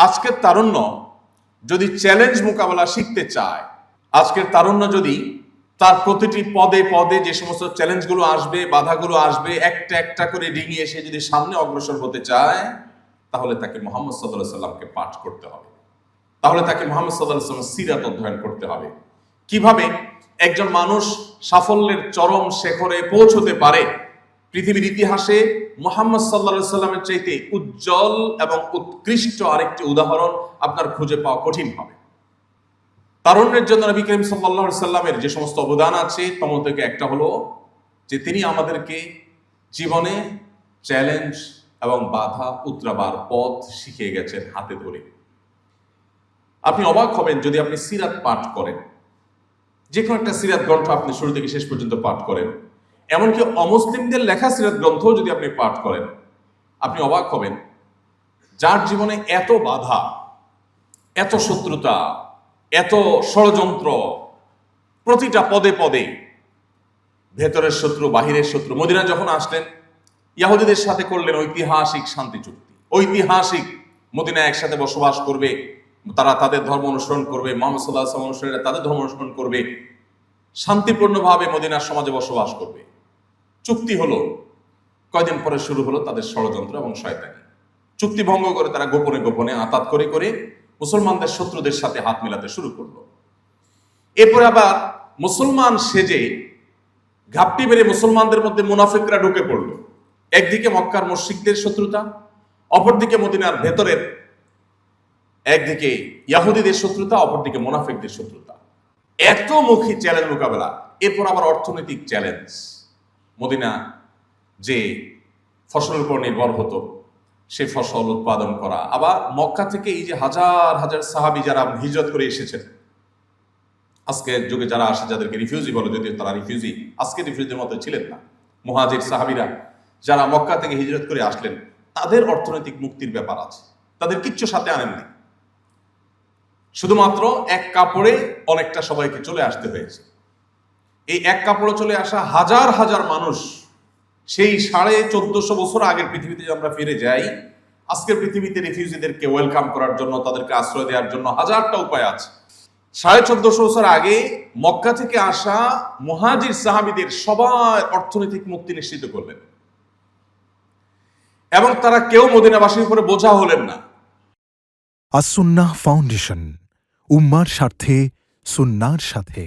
আজকের তারুণ্য যদি চ্যালেঞ্জ মোকাবেলা শিখতে চায়, আজকের তারুণ্য যদি তার প্রতিটি পদে পদে যে সমস্ত চ্যালেঞ্জগুলো আসবে, বাধাগুলো আসবে, একটা একটা করে ডিঙিয়ে এসে যদি সামনে অগ্রসর হতে চায়, তাহলে তাকে মুহাম্মদ সাল্লাল্লাহু আলাইহি সাল্লামকে পাঠ করতে হবে। তাহলে তাকে মুহাম্মদ সাল্লাল্লাহু আলাইহি সাল্লামের সিরাত অধ্যয়ন করতে হবে। কিভাবে একজন মানুষ সাফল্যের চরম শিখরে পৌঁছতে পারে, পৃথিবীর ইতিহাসে মুহাম্মদ সাল্লাল্লাহু আলাইহি সাল্লামের চাইতে উজ্জ্বল এবং উৎকৃষ্ট আরেকটি উদাহরণ আপনার খুঁজে পাওয়া কঠিন হবে। তারুণ্যের জন্য নবী করিম সাল্লাল্লাহু আলাইহি সাল্লামের যে সমস্ত অবদান আছে, তম থেকে একটা হলো যে তিনি আমাদেরকে জীবনে চ্যালেঞ্জ এবং বাধা উতরাবার পথ শিখিয়ে গেছেন হাতে ধরে। আপনি অবাক হবেন যদি আপনি সিরাত পাঠ করেন, যে কোনো একটা সিরাত গ্রন্থ আপনি শুরু থেকে শেষ পর্যন্ত পাঠ করেন, এমনকি অমুসলিমদের লেখা সিরাত গ্রন্থ যদি আপনি পাঠ করেন, আপনি অবাক হবেন যার জীবনে এত বাধা, এত শত্রুতা, এত ষড়যন্ত্র, প্রতিটা পদে পদে ভেতরের শত্রু, বাহিরের শত্রু। মদিনা যখন আসলেন, ইহুদিদের সাথে করলেন ঐতিহাসিক শান্তি চুক্তি। ঐতিহাসিক মদিনা একসাথে বসবাস করবে, তারা তাদের ধর্ম অনুসরণ করবে, মুহাম্মদ সাল্লাল্লাহু আলাইহি ওয়াসাল্লাম অনুসারীরা তাদের ধর্ম অনুসরণ করবে, শান্তিপূর্ণভাবে মদিনার সমাজে বসবাস করবে। চুক্তি হলো, কয়দিন পরে শুরু হলো তাদের ষড়যন্ত্র এবং শয়তানি। চুক্তি ভঙ্গ করে তারা গোপনে গোপনে আতাত করে করে মুসলমানদের শত্রুদের সাথে হাত মেলাতে শুরু করলো। এরপরে আবার মুসলমান সেজে ঘাপটি বেড়ে মুসলমানদের মধ্যে মুনাফিকরা ঢুকে পড়লো। একদিকে মক্কার মুশরিকদের শত্রুতা, অপরদিকে মদিনার ভেতরের, একদিকে ইহুদিদের শত্রুতা, অপরদিকে মুনাফিকদের শত্রুতা। এত মুখী চ্যালেঞ্জ মোকাবেলা। এরপর আবার অর্থনৈতিক চ্যালেঞ্জ। মদিনা যে ফসলের উপর নির্ভর হতো, সেই ফসল উৎপাদন করা। আবার মক্কা থেকে এই যে হাজার হাজার সাহাবী যারা হিজরত করে এসেছেন, আজকের যুগে যারা আসে যাদেরকে রিফিউজি বলে, যদিও তারা রিফিউজি আজকে রিফিউজির মতো ছিলেন না, মুহাজির সাহাবীরা যারা মক্কা থেকে হিজরত করে আসলেন, তাদের অর্থনৈতিক মুক্তির ব্যাপার আছে। তাদের কিচ্ছু সাথে আনেননি, শুধুমাত্র এক কাপড়ে অনেকটা সবাইকে চলে আসতে হয়েছে। এই এক কাপড়ে চলে আসা হাজার হাজার মানুষ, সেই 1450 বছর আগের পৃথিবীতে আমরা ফিরে যাই, আজকের পৃথিবীতে রিফিউজিদেরকে ওয়েলকাম করার জন্য, তাদেরকে আশ্রয় দেওয়ার জন্য হাজারটা উপায় আছে। 1450 বছর আগে মক্কা থেকে আসা মুহাজির সাহাবীদের সবার অর্থনৈতিক মুক্তি নিশ্চিত করলেন, এবং তারা কেউ মদিনাবাসীর উপরে বোঝা হলেন না। আস-সুন্নাহ ফাউন্ডেশন, উম্মার স্বার্থে সুন্নাহর সাথে।